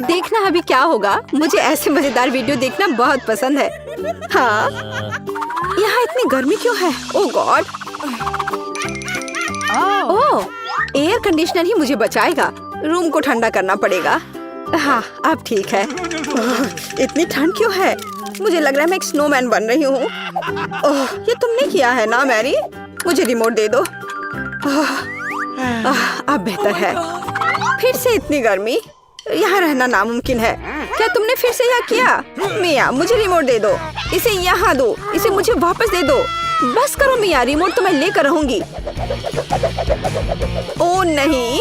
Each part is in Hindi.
देखना अभी क्या होगा। मुझे ऐसे मजेदार वीडियो देखना बहुत पसंद है। हाँ, यहाँ इतनी गर्मी क्यों है? ओह गॉड! ओह, एयर कंडीशनर ही मुझे बचाएगा। रूम को ठंडा करना पड़ेगा। हाँ, अब ठीक है। इतनी ठंड क्यों है? मुझे लग रहा है मैं एक स्नोमैन बन रही हूँ। ओह, ये तुमने किया है ना मैरी? मुझे रिमोट दे दो। अब बेहतर है। फिर से इतनी गर्मी, यहाँ रहना नामुमकिन है। क्या तुमने फिर से यह किया? मिया, मुझे रिमोट दे दो। इसे यहाँ दो, इसे मुझे वापस दे दो। बस करो मिया, रिमोट तो मैं लेकर रहूंगी। ओह नहीं,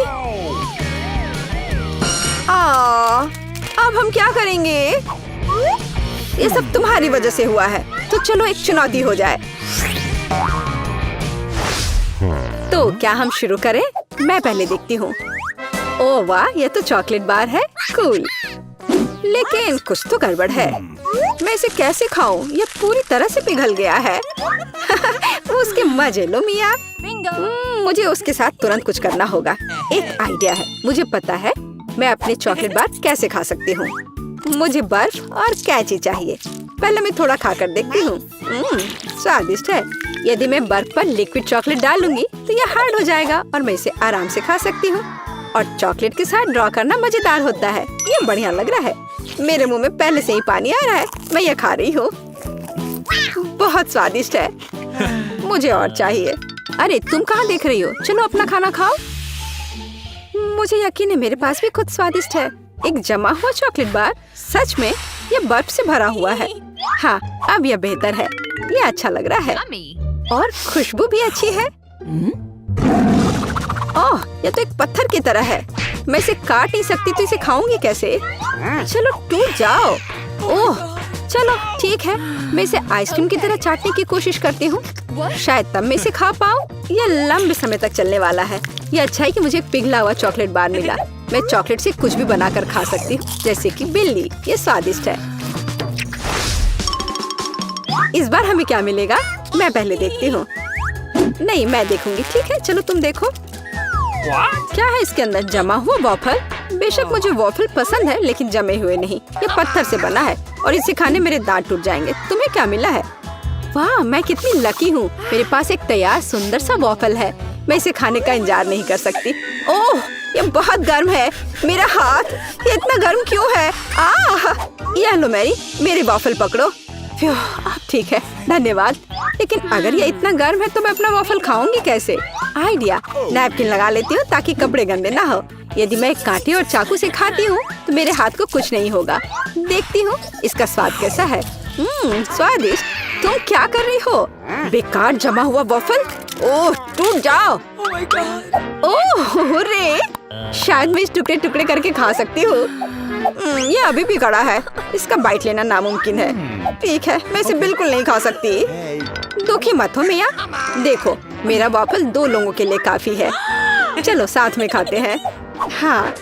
अब हम क्या करेंगे? ये सब तुम्हारी वजह से हुआ है। तो चलो एक चुनौती हो जाए। तो क्या हम शुरू करें? मैं पहले देखती हूँ। ओह वाह, ये तो चॉकलेट बार है। कूल। लेकिन कुछ तो गड़बड़ है। मैं इसे कैसे खाऊं? ये पूरी तरह से पिघल गया है। उसके मजे लो मिया। मुझे उसके साथ तुरंत कुछ करना होगा। एक आइडिया है। मुझे पता है मैं अपने चॉकलेट बार कैसे खा सकती हूँ। मुझे बर्फ और कैची चाहिए। पहले मैं थोड़ा खाकर देखती हूँ। स्वादिष्ट है। यदि मैं बर्फ पर लिक्विड चॉकलेट डालूंगी तो यह हार्ड हो जाएगा और मैं इसे आराम से खा सकती हूँ। और चॉकलेट के साथ ड्रॉ करना मजेदार होता है। ये बढ़िया लग रहा है। मेरे मुंह में पहले से ही पानी आ रहा है। मैं ये खा रही हूँ। बहुत स्वादिष्ट है। मुझे और चाहिए। अरे तुम कहाँ देख रही हो? चलो अपना खाना खाओ। मुझे यकीन है मेरे पास भी खुद स्वादिष्ट है। एक जमा हुआ चॉकलेट बार। सच में ये बर्फ से भरा हुआ है। हाँ, अब यह बेहतर है। ये अच्छा लग रहा है और खुशबू भी अच्छी है। ओह, ये तो एक पत्थर की तरह है। मैं इसे काट नहीं सकती तो इसे खाऊंगी कैसे? चलो टूट जाओ। ओह, चलो ठीक है। मैं इसे आइसक्रीम की तरह चाटने की कोशिश करती हूँ। शायद तब मैं इसे खा पाऊँ। यह लंबे समय तक चलने वाला है। यह अच्छा है कि मुझे पिघला हुआ चॉकलेट बार मिला। मैं चॉकलेट से कुछ भी बनाकर खा सकती हूँ, जैसे कि बिल्ली। ये स्वादिष्ट है। इस बार हमें क्या मिलेगा? मैं पहले देखती हूँ। नहीं, मैं देखूंगी। ठीक है, चलो तुम देखो। क्या है इसके अंदर? जमा हुआ वॉफल। बेशक मुझे वॉफल पसंद है, लेकिन जमे हुए नहीं। ये पत्थर से बना है और इसे खाने मेरे दांत टूट जाएंगे। तुम्हें क्या मिला है? वाह, मैं कितनी लकी हूँ। मेरे पास एक तैयार सुंदर सा वॉफल है। मैं इसे खाने का इंतजार नहीं कर सकती। ओह, ये बहुत गर्म है। मेरा हाथ, ये इतना गर्म क्यों है? ये लो मैरी, मेरे वॉफल पकड़ो। ठीक है, धन्यवाद। लेकिन अगर ये इतना गर्म है तो मैं अपना वॉफल खाऊंगी कैसे? आइडिया, नैपकिन लगा लेती हूँ ताकि कपड़े गंदे ना हो। यदि मैं कांटे और चाकू से खाती हूँ तो मेरे हाथ को कुछ नहीं होगा। देखती हूँ इसका स्वाद कैसा है। स्वादिष्ट। तुम क्या कर रही हो? बेकार जमा हुआ वॉफल। ओह, टूट जाओ। ओह रे, शायद मैं इस टुकड़े टुकड़े करके खा सकती हूँ। ये अभी भी कड़ा है। इसका बाइट लेना नामुमकिन है। ठीक है, मैं इसे बिल्कुल नहीं खा सकती। दुखी मत हो मिया। देखो, मेरा वॉफल 2 लोगों के लिए काफी है। चलो साथ में खाते हैं। हाँ,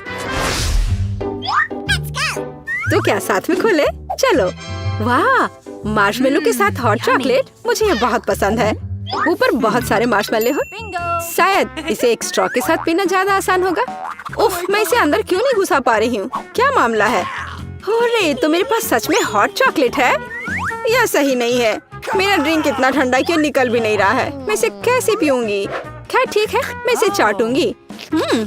तो क्या साथ में खोले? चलो। वाह, मार्शमेलो के साथ हॉट चॉकलेट। मुझे ये बहुत पसंद है। ऊपर बहुत सारे मार्शमेलो हो। शायद इसे एक स्ट्रॉ के साथ पीना ज्यादा आसान होगा। उफ, मैं इसे अंदर क्यों नहीं घुसा पा रही हूँ? क्या मामला है? अरे, तो मेरे पास सच में हॉट चॉकलेट है? यह सही नहीं है। मेरा ड्रिंक इतना ठंडा क्यों निकल भी नहीं रहा है? मैं इसे कैसे पीऊंगी? खैर ठीक है, मैं इसे चाटूंगी।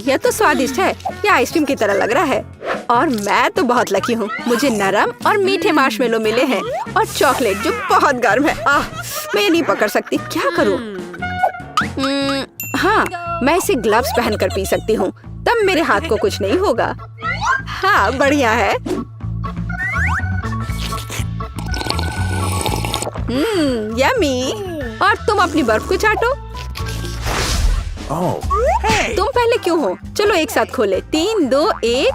यह तो स्वादिष्ट है। यह आइसक्रीम की तरह लग रहा है। और मैं तो बहुत लकी हूँ। मुझे नरम और मीठे मार्शमेलो मिले हैं और चॉकलेट जो बहुत गर्म है। मैं ये नहीं पकड़ सकती। क्या करूँ? हाँ, मैं इसे ग्लव्स पहनकर पी सकती हूँ। तब मेरे हाथ को कुछ नहीं होगा। हाँ, बढ़िया है। यम्मी। और तुम अपनी बर्फ को चाटो। तुम पहले क्यों हो? चलो एक साथ खोले। 3, 2, 1।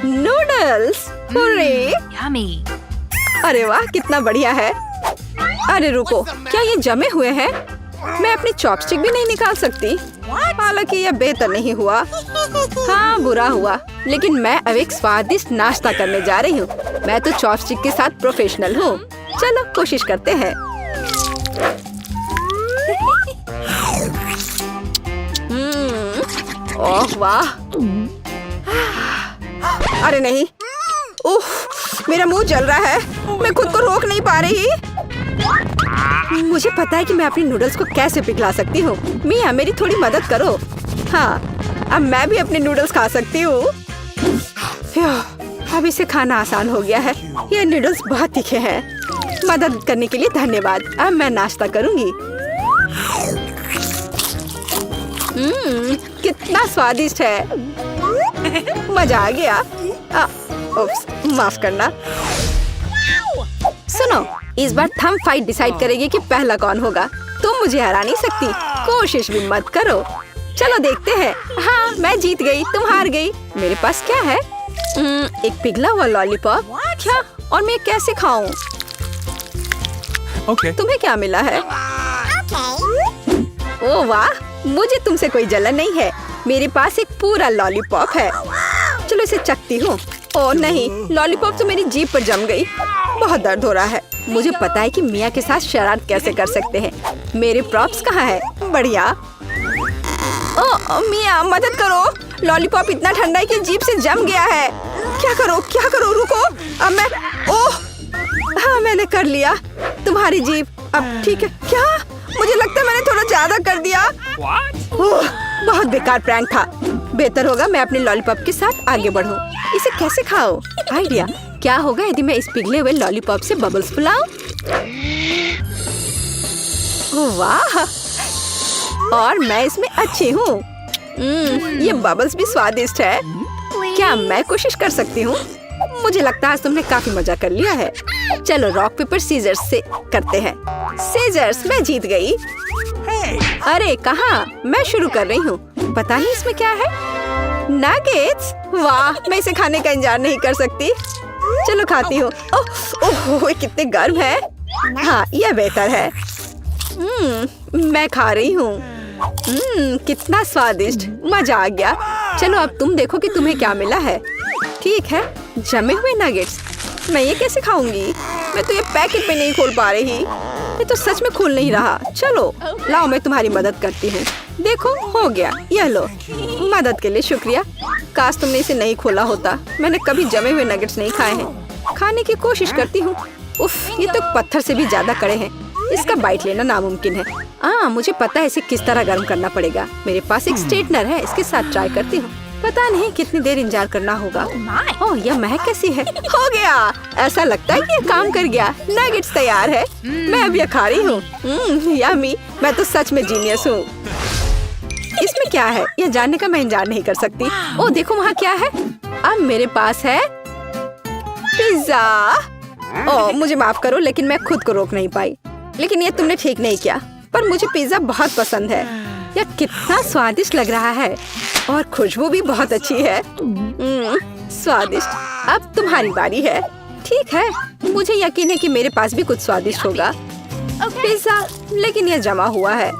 नूडल्स। अरे वाह, कितना बढ़िया है। अरे रुको, क्या ये जमे हुए हैं? मैं अपनी चॉपस्टिक भी नहीं निकाल सकती। हालांकि यह बेहतर नहीं हुआ। हाँ, बुरा हुआ। लेकिन मैं अब एक स्वादिष्ट नाश्ता करने जा रही हूँ। मैं तो चॉपस्टिक के साथ प्रोफेशनल हूँ। चलो कोशिश करते हैं। ओह वाह, अरे नहीं, ओह मेरा मुंह जल रहा है, मैं खुद को रोक नहीं पा रही। मुझे पता है कि मैं अपनी नूडल्स को कैसे पिघला सकती हूँ। मिया मेरी थोड़ी मदद करो। हाँ, अब मैं भी अपने नूडल्स खा सकती हूँ। अब इसे खाना आसान हो गया है। ये नूडल्स बहुत तीखे हैं। मदद करने के लिए धन्यवाद। अब मैं नाश्ता करूँगी। कितना स्वादिष्ट है। मजा आ गया। उप्स, माफ करना। सुनो, इस बार थंब फाइट डिसाइड करेगी कि पहला कौन होगा। तुम मुझे हरा नहीं सकती, कोशिश भी मत करो। चलो देखते हैं। हाँ, मैं जीत गई, तुम हार गई। मेरे पास क्या है? एक पिघला हुआ लॉलीपॉप। क्या? और मैं कैसे खाऊं? तुम्हें क्या मिला है? ओह वाह, मुझे तुमसे कोई जलन नहीं है। मेरे पास एक पूरा लॉलीपॉप है। चलो इसे चखती हूँ। ओह नहीं, लॉलीपॉप तो मेरी जीभ पर जम गई। बहुत दर्द हो रहा है। मुझे पता है कि मिया के साथ शरारत कैसे कर सकते हैं। मेरे प्रॉप्स कहाँ है? बढ़िया। ओह मिया, मदद करो। लॉलीपॉप इतना ठंडा है कि जीभ से जम गया है। क्या करो, रुको। अब मैं, ओह हाँ, मैंने कर लिया। तुम्हारी जीभ अब ठीक है। क्या? मुझे लगता है मैंने थोड़ा ज्यादा कर दिया। ओह, बहुत बेकार प्रैंक था। बेहतर होगा मैं अपने लॉलीपॉप के साथ आगे बढ़ूं। इसे कैसे खाओ? आइडिया। क्या होगा यदि मैं इस पिघले हुए लॉलीपॉप से बबल्स फुलाऊं? ओह वाह, और मैं इसमें अच्छी हूँ। ये बबल्स भी स्वादिष्ट है। क्या मैं कोशिश कर सकती हूँ? मुझे लगता है आज तुमने काफी मजा कर लिया है। चलो रॉक पेपर सीजर्स से करते हैं। सीजर्स, मैं जीत गई। अरे कहाँ? मैं शुरू कर रही हूँ। पता नहीं इसमें क्या है। नगेट्स, वाह, मैं इसे खाने का इंतजार नहीं कर सकती। चलो खाती हूँ। ओह कितने गर्म है। हाँ, यह बेहतर है। मैं खा रही हूँ। कितना स्वादिष्ट, मजा आ गया। चलो अब तुम देखो कि तुम्हें क्या मिला है। ठीक है, जमे हुए नगेट्स। मैं ये कैसे खाऊंगी? मैं तो ये पैकेट पे नहीं खोल पा रही। ये तो सच में खुल नहीं रहा। चलो लाओ, मैं तुम्हारी मदद करती हूँ। देखो, हो गया। यह लो। मदद के लिए शुक्रिया। काश तुमने इसे नहीं खोला होता। मैंने कभी जमे हुए नगेट्स नहीं खाए हैं। खाने की कोशिश करती हूँ। उफ, ये तो पत्थर से भी ज्यादा कड़े हैं। इसका बाइट लेना नामुमकिन है। मुझे पता है इसे किस तरह गर्म करना पड़ेगा। मेरे पास एक स्ट्रेटनर है, इसके साथ ट्राई करती हूँ। पता नहीं कितनी देर इंतजार करना होगा। ओह, यह महक कैसी है। हो गया। ऐसा लगता है कि यह काम कर गया। नगेट्स तैयार है। मैं अब यह खा रही हूँ। यम्मी, मैं तो सच में जीनियस हूँ। इसमें क्या है यह जानने का मैं इंतजार नहीं कर सकती। ओह देखो, वहाँ क्या है। अब मेरे पास है पिज्जा। ओह मुझे माफ करो, लेकिन मैं खुद को रोक नहीं पाई। लेकिन ये तुमने ठीक नहीं किया। पर मुझे पिज्जा बहुत पसंद है। यह कितना स्वादिष्ट लग रहा है और खुशबू भी बहुत अच्छी है। स्वादिष्ट। अब तुम्हारी बारी है। ठीक है, मुझे यकीन है कि मेरे पास भी कुछ स्वादिष्ट होगा। पिज्जा, लेकिन यह जमा हुआ है।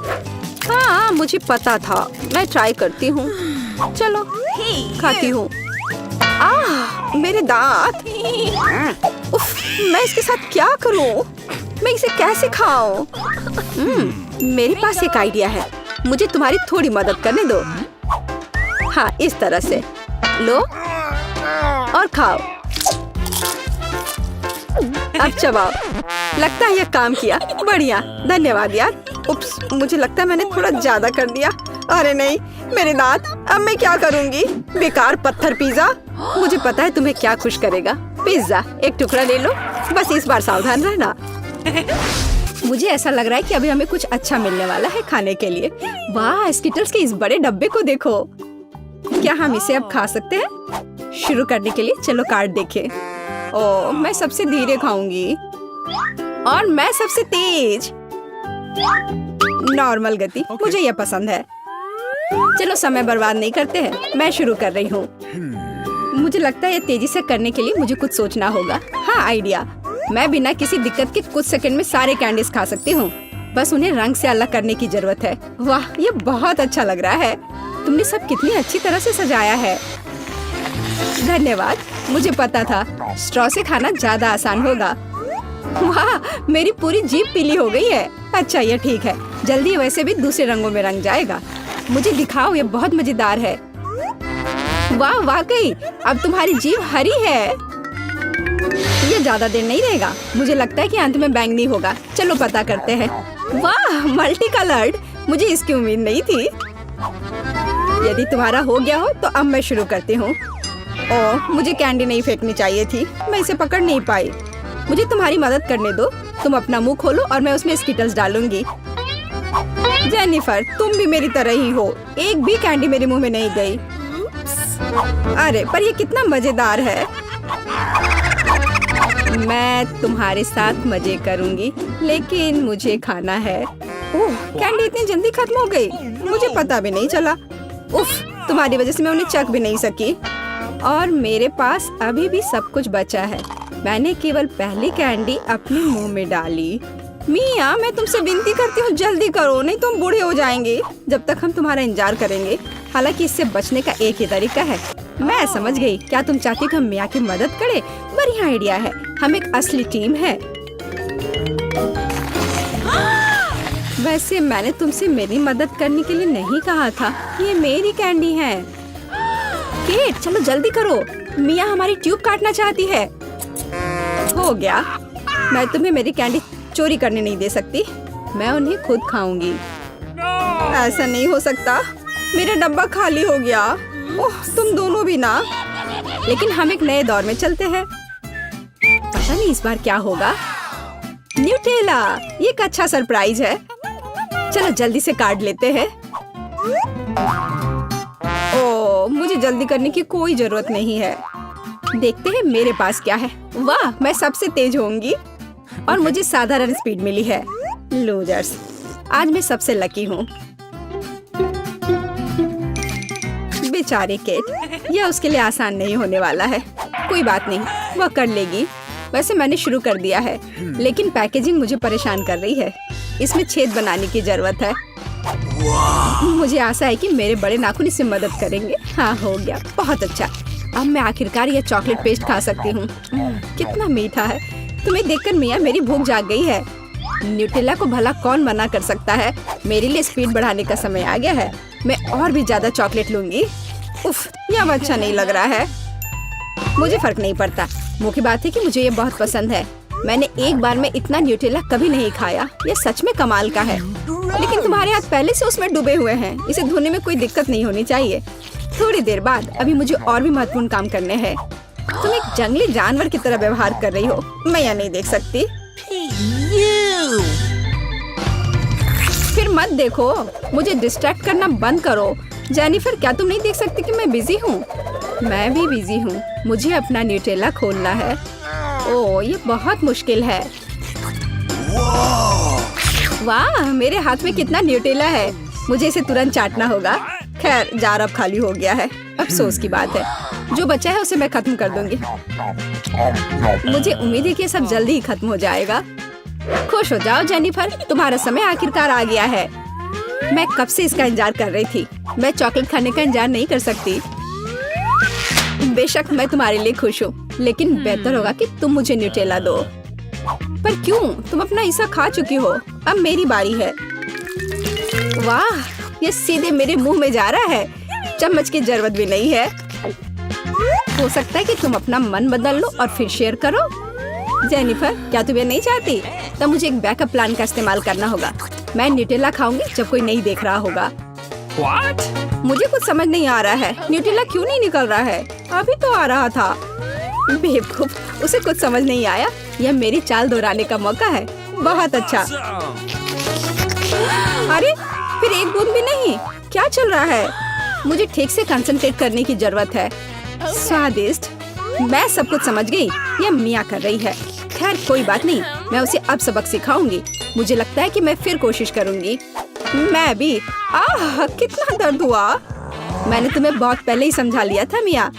हाँ, मुझे पता था। मैं ट्राई करती हूँ। चलो खाती हूँ। मेरे दांत। उफ, मैं इसके साथ क्या करूँ? मैं इसे कैसे खाऊं? मेरे पास एक आइडिया है। मुझे तुम्हारी थोड़ी मदद करने दो। हाँ, इस तरह से लो और खाओ। अब चबाओ। लगता है यह काम किया। बढ़िया, धन्यवाद यार। उप्स, मुझे लगता है मैंने थोड़ा ज्यादा कर दिया। अरे नहीं, मेरे दांत। अब मैं क्या करूँगी? बेकार पत्थर पिज्जा। मुझे पता है तुम्हें क्या खुश करेगा। पिज्जा, एक टुकड़ा ले लो। बस इस बार सावधान रहना। मुझे ऐसा लग रहा है कि अभी हमें कुछ अच्छा मिलने वाला है खाने के लिए। वाह, स्किटल्स के इस बड़े डब्बे को देखो। क्या हम इसे अब खा सकते हैं? शुरू करने के लिए चलो कार्ड देखें। ओह, मैं सबसे धीरे खाऊंगी और मैं सबसे तेज। नॉर्मल गति। मुझे यह पसंद है। चलो समय बर्बाद नहीं करते हैं। मैं शुरू कर रही हूँ। मुझे लगता है ये तेजी से करने के लिए मुझे कुछ सोचना होगा। हाँ, आइडिया। मैं बिना किसी दिक्कत के कुछ सेकंड में सारे कैंडीज खा सकती हूँ। बस उन्हें रंग से अलग करने की जरूरत है। वाह, ये बहुत अच्छा लग रहा है। तुमने सब कितनी अच्छी तरह से सजाया है। धन्यवाद। मुझे पता था स्ट्रॉ से खाना ज्यादा आसान होगा। वाह, मेरी पूरी जीभ पीली हो गई है। अच्छा, ये ठीक है। जल्दी वैसे भी दूसरे रंगों में रंग जाएगा। मुझे दिखाओ, ये बहुत मजेदार है। वाह वाकई, अब तुम्हारी जीभ हरी है। ये ज्यादा देर नहीं रहेगा। मुझे लगता है कि अंत में बैंगनी होगा। चलो पता करते हैं। वाह, मल्टी कलर्ड, मुझे इसकी उम्मीद नहीं थी। यदि तुम्हारा हो गया हो तो अब मैं शुरू करती हूँ। ओह, मुझे कैंडी नहीं फेंकनी चाहिए थी, मैं इसे पकड़ नहीं पाई। मुझे तुम्हारी मदद करने दो। तुम अपना मुंह खोलो और मैं उसमें स्किटल्स डालूंगी। जेनिफर, तुम भी मेरी तरह ही हो। एक भी कैंडी मेरे मुंह में नहीं गई। अरे पर ये कितना मजेदार है। मैं तुम्हारे साथ मजे करूंगी, लेकिन मुझे खाना है। ओह, कैंडी इतनी जल्दी खत्म हो गई, मुझे पता भी नहीं चला। उफ, तुम्हारी वजह से मैं उन्हें चख भी नहीं सकी। और मेरे पास अभी भी सब कुछ बचा है। मैंने केवल पहली कैंडी अपने मुंह में डाली। मिया, मैं तुमसे विनती करती हूँ, जल्दी करो, नहीं तो हम बूढ़े हो जाएंगे जब तक हम तुम्हारा इंतजार करेंगे। हालांकि इससे बचने का एक ही तरीका है। मैं समझ गई। क्या तुम चाहती हो हम मिया की मदद करें? बढ़िया आइडिया है। हम एक असली टीम है। वैसे मैंने तुमसे मेरी मदद करने के लिए नहीं कहा था। ये मेरी कैंडी है। केट, चलो जल्दी करो, मिया हमारी ट्यूब काटना चाहती है। हो गया। मैं तुम्हें मेरी कैंडी चोरी करने नहीं दे सकती। मैं उन्हें खुद खाऊंगी। ऐसा नहीं हो सकता, मेरा डब्बा खाली हो गया। ओह, तुम दोनों भी ना। लेकिन हम एक नए दौर में चलते हैं। पता नहीं इस बार क्या होगा। न्यूटेला, ये एक अच्छा सरप्राइज है। चलो जल्दी से काट लेते हैं। ओह, मुझे जल्दी करने की कोई जरूरत नहीं है। देखते हैं मेरे पास क्या है। वाह, मैं सबसे तेज होंगी और मुझे साधारण स्पीड मिली है। लूजर्स, आज मैं सबसे लकी हूँ। बेचारी केट, यह उसके लिए आसान नहीं होने वाला है। कोई बात नहीं, वह कर लेगी। वैसे मैंने शुरू कर दिया है, लेकिन पैकेजिंग मुझे परेशान कर रही है। इसमें छेद बनाने की जरूरत है। मुझे आशा है कि मेरे बड़े नाखून इससे मदद करेंगे। हाँ, हो गया, बहुत अच्छा। अब मैं आखिरकार यह चॉकलेट पेस्ट खा सकती हूँ। कितना मीठा है। तुम्हें देखकर मिया मेरी भूख जाग गई है। न्यूटेला को भला कौन मना कर सकता है। मेरे लिए स्पीड बढ़ाने का समय आ गया है। मैं और भी ज्यादा चॉकलेट लूंगी। उफ, यह अब अच्छा नहीं लग रहा है। मुझे फर्क नहीं पड़ता। मुख्य बात है कि मुझे ये बहुत पसंद है। मैंने एक बार में इतना न्यूटेला कभी नहीं खाया। यह सच में कमाल का है। लेकिन तुम्हारे हाथ पहले से उसमें डूबे हुए हैं। इसे धोने में कोई दिक्कत नहीं होनी चाहिए। थोड़ी देर बाद अभी मुझे और भी महत्वपूर्ण काम करने हैं। तुम एक जंगली जानवर की तरह व्यवहार कर रही हो। मैं यह नहीं देख सकती। फिर मत देखो, मुझे डिस्ट्रैक्ट करना बंद करो। जेनिफर, क्या तुम नहीं देख सकती कि मैं बिजी हूँ? मैं भी बिजी हूँ। मुझे अपना न्यूटेला खोलना है। ओह, ये बहुत मुश्किल है। वाह, मेरे हाथ में कितना न्यूटेला है। मुझे इसे तुरंत चाटना होगा। खैर, जार अब खाली हो गया है। अफसोस की बात है। जो बचा है उसे मैं खत्म कर दूंगी। मुझे उम्मीद है कि सब जल्दी ही खत्म हो जाएगा। खुश हो जाओ जेनिफर, तुम्हारा समय आखिरकार आ गया है। मैं कब से इसका इंतजार कर रही थी। मैं चॉकलेट खाने का इंतजार नहीं कर सकती। बेशक मैं तुम्हारे लिए खुश हूँ, लेकिन बेहतर होगा कि तुम मुझे न्यूटेला दो। पर क्यों? तुम अपना हिस्सा खा चुकी हो। अब मेरी बारी है। वाह, ये सीधे मेरे मुंह में जा रहा है। चम्मच की जरूरत भी नहीं है। हो सकता है कि तुम अपना मन बदल लो और फिर शेयर करो। जेनिफर, क्या तुम ये नहीं चाहती? तब मुझे एक बैकअप प्लान का इस्तेमाल करना होगा। मैं न्यूटेला खाऊंगी जब कोई नहीं देख रहा होगा। What? मुझे कुछ समझ नहीं आ रहा है। न्यूटेला क्यों नहीं निकल रहा है? अभी तो आ रहा था। बेवकूफ, उसे कुछ समझ नहीं आया। यह मेरी चाल दोहराने का मौका है। बहुत अच्छा। अरे, फिर एक बूंद भी नहीं। क्या चल रहा है? मुझे ठीक से कंसंट्रेट करने की जरूरत है। स्वादिष्ट। मैं सब कुछ समझ गई। यह मिया कर रही है। खैर, कोई बात नहीं, मैं उसे अब सबक सिखाऊंगी। मुझे लगता है कि मैं फिर कोशिश करूंगी। मैं भी। आह, कितना दर्द हुआ। मैंने तुम्हें बहुत पहले ही समझा लिया था मिया।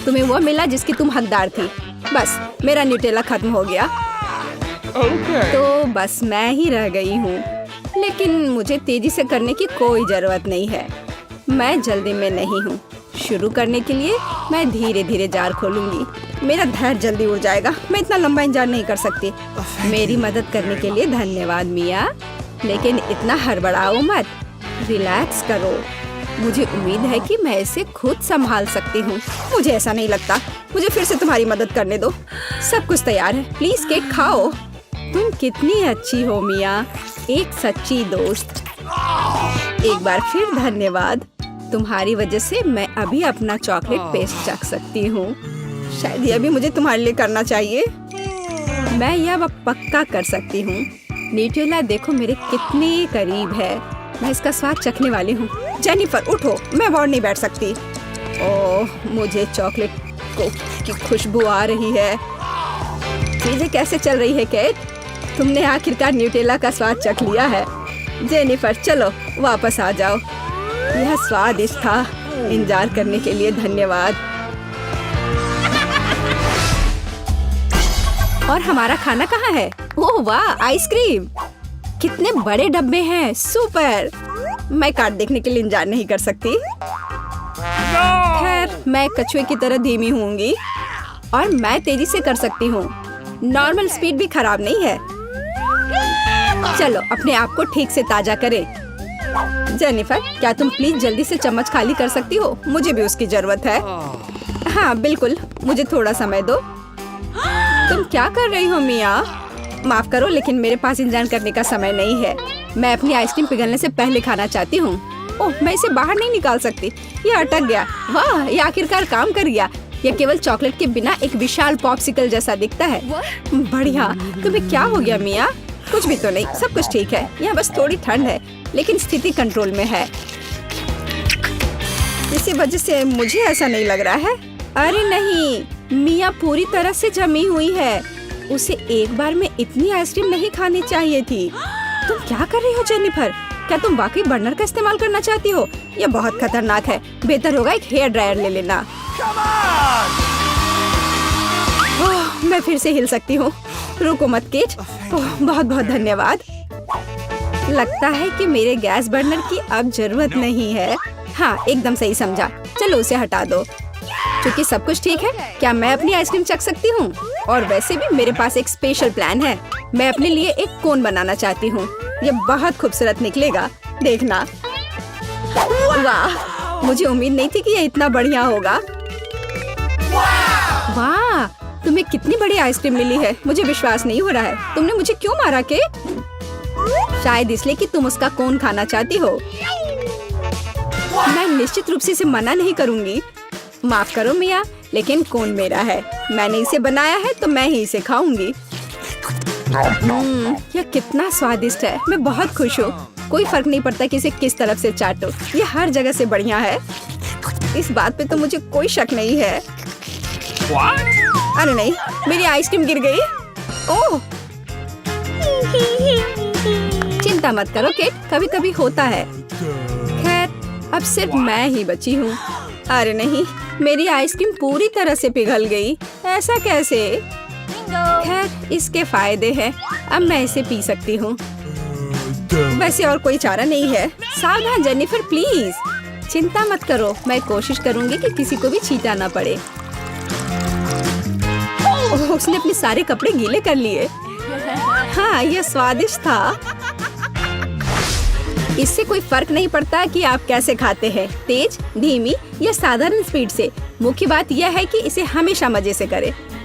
तुम्हें वो मिला जिसकी तुम हकदार थी। बस, मेरा न्यूटेला खत्म हो गया। तो बस मैं ही रह गई हूँ। लेकिन मुझे तेजी से करने की कोई जरूरत नहीं है। मैं जल्दी में नहीं हूँ। शुरू करने के लिए मैं धीरे धीरे जार खोलूंगी। मेरा धैर्य जल्दी उड़ जाएगा। मैं इतना लंबा इंतजार नहीं कर सकती। मेरी मदद करने के लिए धन्यवाद मिया, लेकिन इतना हड़बड़ाओ मत। रिलैक्स करो। मुझे उम्मीद है कि मैं इसे खुद संभाल सकती हूँ। मुझे ऐसा नहीं लगता। मुझे फिर से तुम्हारी मदद करने दो। सब कुछ तैयार है, प्लीज केक खाओ। तुम कितनी अच्छी हो मिया, एक सच्ची दोस्त। एक बार फिर धन्यवाद। तुम्हारी वजह से मैं अभी अपना चॉकलेट पेस्ट चख सकती हूँ। शायद यह भी मुझे तुम्हारे लिए करना चाहिए। मैं यह अब पक्का कर सकती हूँ। न्यूटेला देखो मेरे कितने करीब है। मैं इसका स्वाद चखने वाली हूँ। जेनिफर उठो, मैं और नहीं बैठ सकती। ओह, मुझे चॉकलेट की खुशबू आ रही है। चीजें कैसे चल रही है केट? तुमने आखिरकार न्यूटेला का स्वाद चख लिया है। जेनिफर चलो वापस आ जाओ। यह स्वादिष्ट था। इंतजार करने के लिए धन्यवाद। और हमारा खाना कहाँ है? ओह वाह, आइसक्रीम! कितने बड़े डब्बे हैं, सुपर! मैं कार्ड देखने के लिए इंतजार नहीं कर सकती। खैर, मैं कछुए की तरह धीमी होंगी और मैं तेजी से कर सकती हूँ। नॉर्मल स्पीड भी खराब नहीं है। चलो अपने आप को ठीक से ताजा करें। जेनिफर, क्या तुम प्लीज जल्दी से चम्मच खाली कर सकती हो? मुझे भी उसकी जरूरत है। हाँ बिल्कुल, मुझे थोड़ा समय दो। तुम क्या कर रही हो मिया? माफ करो, लेकिन मेरे पास इंतजार करने का समय नहीं है। मैं अपनी आइसक्रीम पिघलने से पहले खाना चाहती हूँ। ओह, मैं इसे बाहर नहीं निकाल सकती। ये अटक गया। वाह, ये आखिरकार काम कर गया। यह केवल चॉकलेट के बिना एक विशाल पॉप्सिकल जैसा दिखता है। बढ़िया। तुम्हें क्या हो गया मिया? कुछ भी तो नहीं, सब कुछ ठीक है। यहाँ बस थोड़ी ठंड है, लेकिन स्थिति कंट्रोल में है। इसी वजह से मुझे ऐसा नहीं लग रहा है। अरे नहीं, मिया पूरी तरह से जमी हुई है। उसे एक बार में इतनी आइसक्रीम नहीं खानी चाहिए थी। तुम क्या कर रही हो जेनिफर? क्या तुम वाकई बर्नर का इस्तेमाल करना चाहती हो? यह बहुत खतरनाक है। बेहतर होगा एक हेयर ड्रायर ले लेना। ओह, मैं फिर से हिल सकती हूँ। रुको मत केट। ओह, बहुत बहुत धन्यवाद। लगता है कि मेरे गैस बर्नर की अब जरूरत नहीं है। हाँ, एकदम सही समझा। चलो उसे हटा दो। क्योंकि सब कुछ ठीक है, क्या मैं अपनी आइसक्रीम चख सकती हूँ? और वैसे भी मेरे पास एक स्पेशल प्लान है। मैं अपने लिए एक कोन बनाना चाहती हूँ। ये बहुत खूबसूरत निकलेगा, देखना। वाह, मुझे उम्मीद नहीं थी कि ये इतना बढ़िया होगा। वाह, तुम्हें कितनी बड़ी आइसक्रीम मिली है। मुझे विश्वास नहीं हो रहा है। तुमने मुझे क्यों मारा के? शायद इसलिए कि तुम उसका कोन खाना चाहती हो। मैं निश्चित रूप से इसे मना नहीं करूंगी। माफ करो मिया, लेकिन कोन मेरा है। मैंने इसे बनाया है तो मैं ही इसे खाऊंगी। यह कितना स्वादिष्ट है। मैं बहुत खुश हूँ। कोई फर्क नहीं पड़ता कि इसे किस तरफ से चाटो। ये हर जगह से बढ़िया है। इस बात पे तो मुझे कोई शक नहीं है। अरे नहीं, मेरी आइसक्रीम गिर गई। ओह, चिंता मत करो केट, कभी कभी होता है। खैर, अब सिर्फ मैं ही बची हूँ। अरे नहीं, मेरी आइसक्रीम पूरी तरह से पिघल गई। ऐसा कैसे? खैर, इसके फायदे हैं। अब मैं इसे पी सकती हूँ। वैसे और कोई चारा नहीं है। सावधान जेनिफर, प्लीज। चिंता मत करो, मैं कोशिश करूंगी कि किसी को भी छींटा ना पड़े। ओह, उसने अपने सारे कपड़े गीले कर लिए। हाँ, यह स्वादिष्ट था। इससे कोई फर्क नहीं पड़ता कि आप कैसे खाते हैं, तेज, धीमी या साधारण स्पीड से। मुख्य बात यह है कि इसे हमेशा मजे से करें।